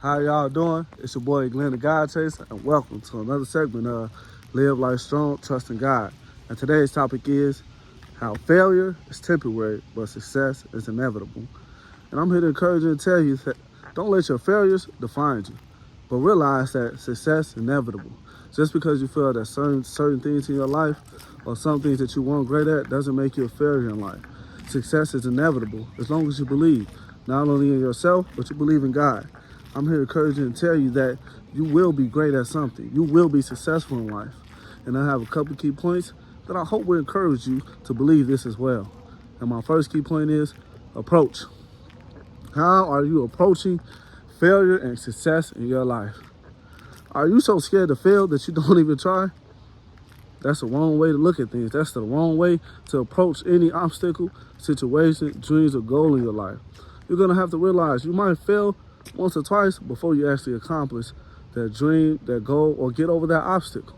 How y'all doing? It's your boy Glenn the God Chaser, and welcome to another segment of Live Life Strong, Trusting God. And today's topic is how failure is temporary, but success is inevitable. And I'm here to encourage you and tell you that don't let your failures define you, but realize that success is inevitable. Just because you feel that certain things in your life or some things that you weren't great at doesn't make you a failure in life. Success is inevitable as long as you believe, not only in yourself, but you believe in God. I'm here to encourage you and tell you that you will be great at something. You will be successful in life. And I have a couple key points that I hope will encourage you to believe this as well. And my first key point is approach. How are you approaching failure and success in your life? Are you so scared to fail that you don't even try? That's the wrong way to look at things. That's the wrong way to approach any obstacle, situation, dreams, or goal in your life. You're going to have to realize you might fail once or twice before you actually accomplish that dream, that goal, or get over that obstacle.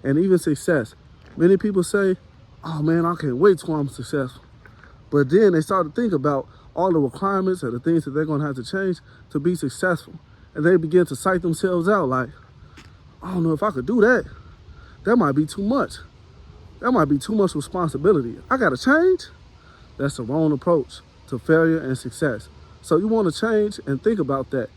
And even success. Many people say, oh man, I can't wait till I'm successful. But then they start to think about all the requirements and the things that they're going to have to change to be successful. And they begin to psych themselves out like, I don't know if I could do that. That might be too much. That might be too much responsibility. I got to change? That's the wrong approach to failure and success. So you want to change and think about that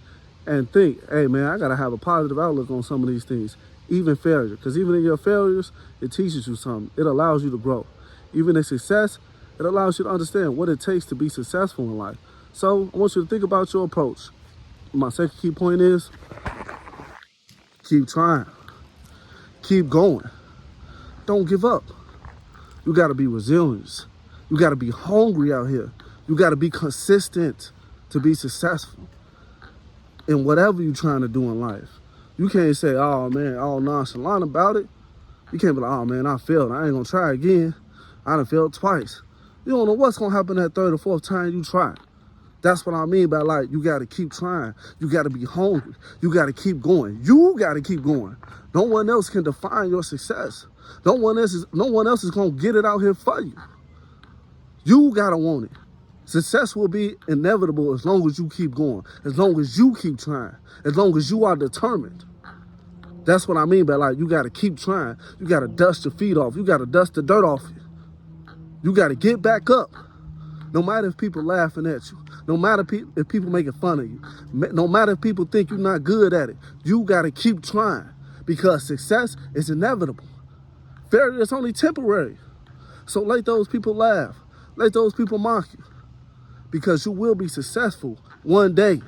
and think, hey man, I got to have a positive outlook on some of these things, even failure. Because even in your failures, it teaches you something. It allows you to grow. Even in success, it allows you to understand what it takes to be successful in life. So I want you to think about your approach. My second key point is keep trying. Keep going. Don't give up. You got to be resilient. You got to be hungry out here. You got to be consistent to be successful in whatever you're trying to do in life. You can't say, oh man, all nonchalant about it. You can't be like, oh man, I failed. I ain't going to try again. I done failed twice. You don't know what's going to happen that third or fourth time you try. That's what I mean by like, you got to keep trying. You got to be hungry. You got to keep going. You got to keep going. No one else can define your success. No one else is going to get it out here for you. You got to want it. Success will be inevitable as long as you keep going, as long as you keep trying, as long as you are determined. That's what I mean by like, you got to keep trying. You got to dust your feet off. You got to dust the dirt off you. You got to get back up. No matter if people laughing at you, no matter if people making fun of you, no matter if people think you're not good at it, you got to keep trying because success is inevitable. Failure is only temporary. So let those people laugh. Let those people mock you because you will be successful one day.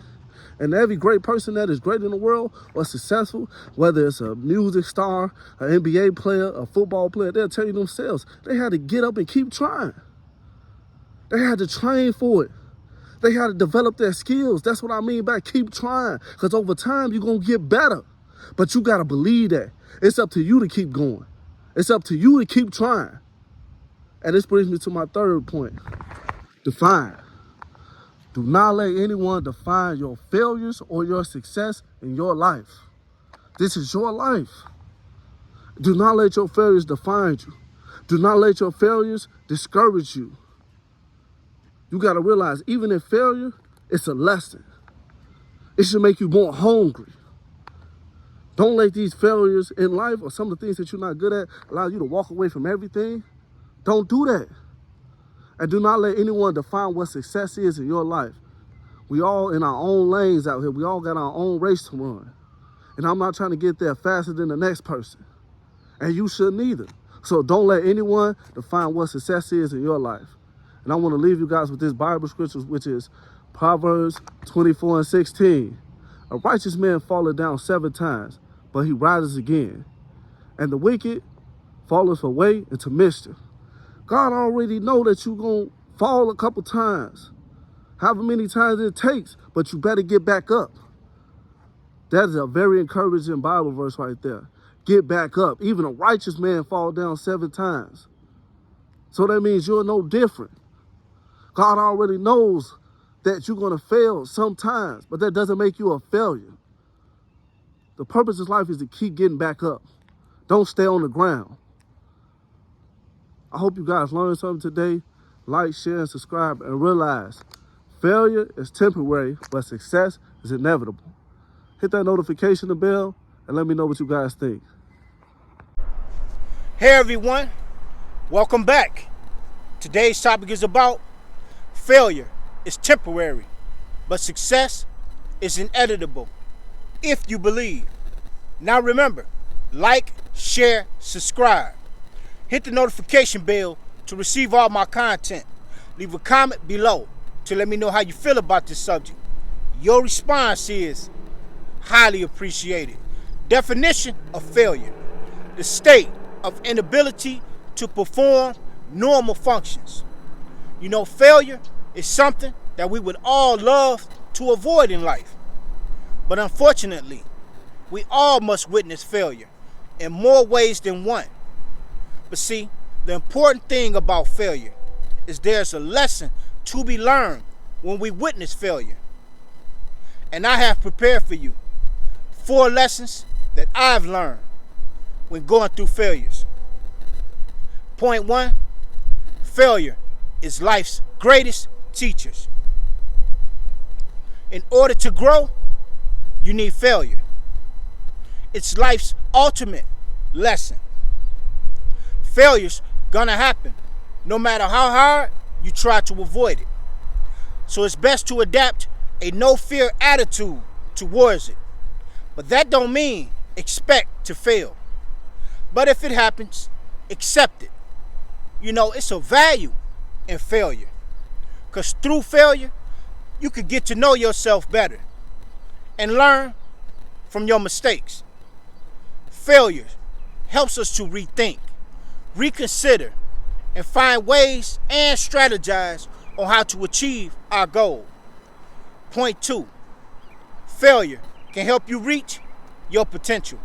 And every great person that is great in the world or successful, whether it's a music star, an NBA player, a football player, they'll tell you themselves, they had to get up and keep trying. They had to train for it. They had to develop their skills. That's what I mean by keep trying. Because over time, you're going to get better. But you got to believe that. It's up to you to keep going. It's up to you to keep trying. And this brings me to my third point. Define. Do not let anyone define your failures or your success in your life. This is your life. Do not let your failures define you. Do not let your failures discourage you. You got to realize, even in failure, it's a lesson. It should make you more hungry. Don't let these failures in life or some of the things that you're not good at allow you to walk away from everything. Don't do that. And do not let anyone define what success is in your life. We all in our own lanes out here. We all got our own race to run. And I'm not trying to get there faster than the next person. And you shouldn't either. So don't let anyone define what success is in your life. And I want to leave you guys with this Bible scripture, which is Proverbs 24:16. A righteous man falleth down 7 times, but he rises again. And the wicked falleth away into mischief. God already know that you're going to fall a couple times, however many times it takes, but you better get back up. That is a very encouraging Bible verse right there. Get back up. Even a righteous man fall down 7 times. So that means you're no different. God already knows that you're going to fail sometimes, but that doesn't make you a failure. The purpose of life is to keep getting back up. Don't stay on the ground. I hope you guys learned something today. Like, share, and subscribe, and realize failure is temporary, but success is inevitable. hit that notification bell and let me know what you guys think. Hey everyone, welcome back. Today's topic is about failure is temporary, but success is inevitable if you believe. Now remember, like, share, subscribe. Hit the notification bell to receive all my content. Leave a comment below to let me know how you feel about this subject. Your response is highly appreciated. Definition of failure: the state of inability to perform normal functions. You know, failure is something that we would all love to avoid in life. But unfortunately, we all must witness failure in more ways than one. But see, the important thing about failure is there's a lesson to be learned when we witness failure. And I have prepared for you 4 lessons that I've learned when going through failures. Point 1, failure is life's greatest teachers. In order to grow, you need failure. It's life's ultimate lesson. Failure's gonna happen no matter how hard you try to avoid it. So it's best to adapt a no-fear attitude towards it. But that don't mean expect to fail. But if it happens, accept it. You know, it's a value in failure. Because through failure, you can get to know yourself better and learn from your mistakes. Failure helps us to rethink, reconsider, and find ways and strategize on how to achieve our goal. Point 2, failure can help you reach your potential.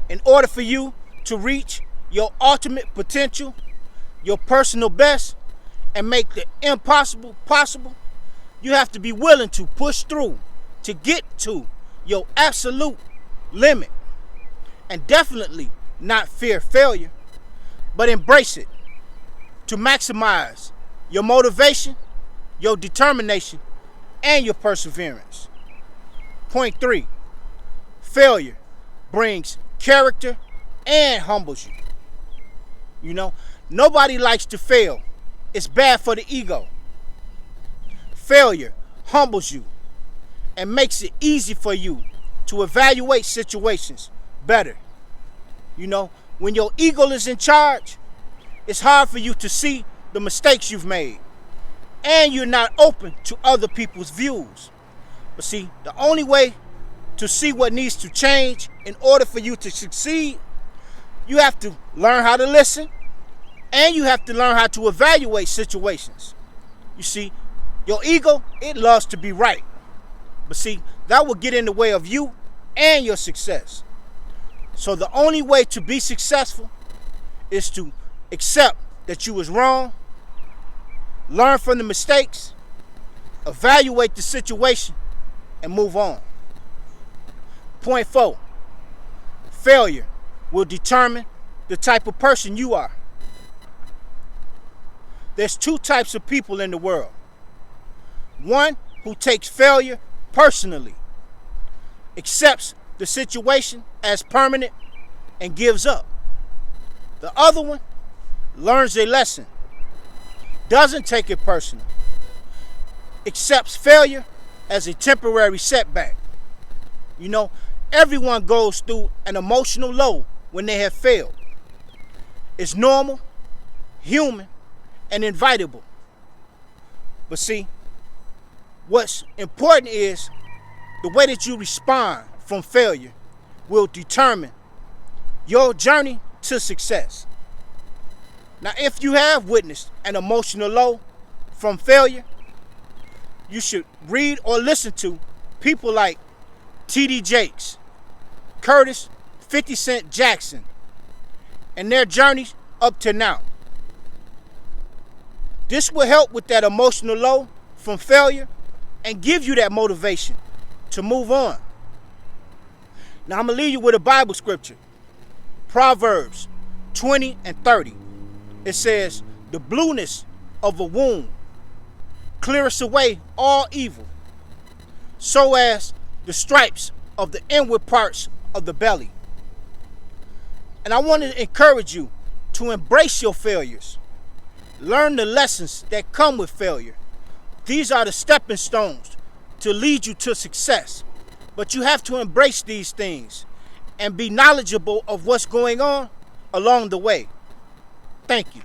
In order for you to reach your ultimate potential, your personal best, and make the impossible possible, you have to be willing to push through to get to your absolute limit. And definitely not fear failure, but embrace it to maximize your motivation, your determination, and your perseverance. Point 3, failure brings character and humbles you. You know, nobody likes to fail. It's bad for the ego. Failure humbles you and makes it easy for you to evaluate situations better. You know, when your ego is in charge, it's hard for you to see the mistakes you've made, and you're not open to other people's views. But see, the only way to see what needs to change in order for you to succeed, you have to learn how to listen, and you have to learn how to evaluate situations. You see, your ego, it loves to be right. But see, that will get in the way of you and your success. So the only way to be successful is to accept that you was wrong, learn from the mistakes, evaluate the situation, and move on. Point 4, failure will determine the type of person you are. There's 2 types of people in the world. One who takes failure personally, accepts the situation as permanent, and gives up. The other one learns a lesson, doesn't take it personal, accepts failure as a temporary setback. You know, everyone goes through an emotional low when they have failed. It's normal, human, and inevitable. But see, what's important is the way that you respond from failure will determine your journey to success. Now, if you have witnessed an emotional low from failure, you should read or listen to people like T.D. Jakes, Curtis 50 Cent Jackson, and their journeys up to now. This will help with that emotional low from failure and give you that motivation to move on. Now, I'm going to leave you with a Bible scripture. Proverbs 20 and 30. It says, the blueness of a wound clearest away all evil, so as the stripes of the inward parts of the belly. And I want to encourage you to embrace your failures. Learn the lessons that come with failure. These are the stepping stones to lead you to success. But you have to embrace these things and be knowledgeable of what's going on along the way. Thank you.